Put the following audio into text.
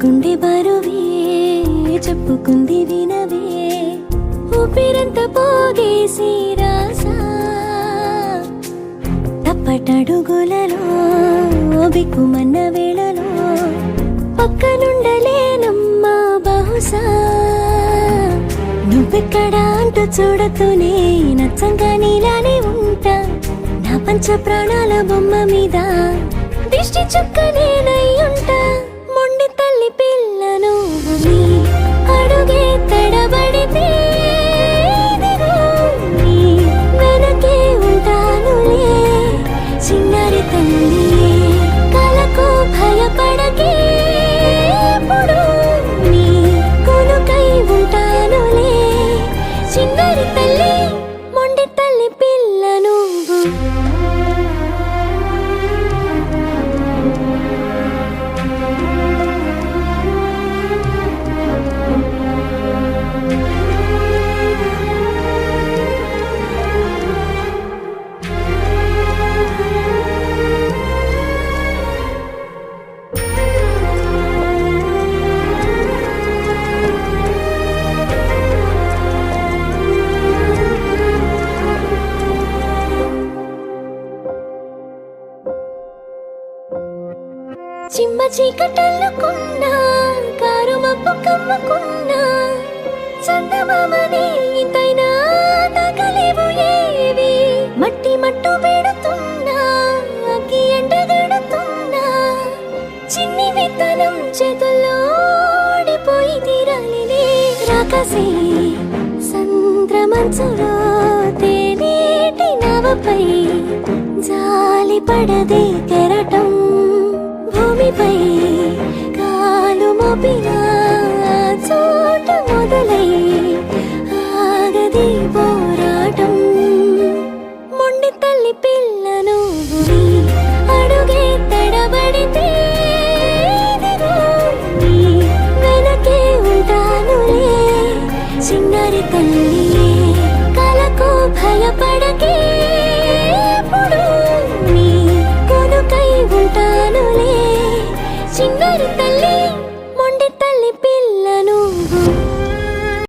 గుండె బరువే చెప్పుకుంది వినవే ఊపిరంత పోగేసి రాసా తప్పటడుగులలో బిక్కుమన్న వేళలో పక్కనుండలేనమ్మా బహుశా నువ్వెక్కడ అంటూ చూడతూనే నచ్చంగా నీలానే ఉంటా నా పంచ ప్రాణాల బొమ్మ మీద దిష్టి చుక్క నేనై ఉంటా మొండి తల్లి పిల్లను నీ అడుగే తడబడితే ఇదిగో నీ వెనకే ఉంటానులే చిన్నారి తల్లి కలకు భయపడకే ఎప్పుడు నీ కొనుకై ఉంటానులే చిన్నారి తల్లి మొండి తల్లి పిల్లను చిమ్మ చీకటల్లుకున్నా కారు మబ్బు కమ్ముకున్నా చందమామని ఇంతైనా తగలేవు ఏవి మట్టి మట్టు పెడుతున్నా అగ్గి ఎండగడుతున్నా చిన్ని విత్తనం చేతుల్లో ఓడిపోయి తీరాలిలే రాకసే సంద్రమంచులో తేనేటి నవపై జాలి పడదే కెరటం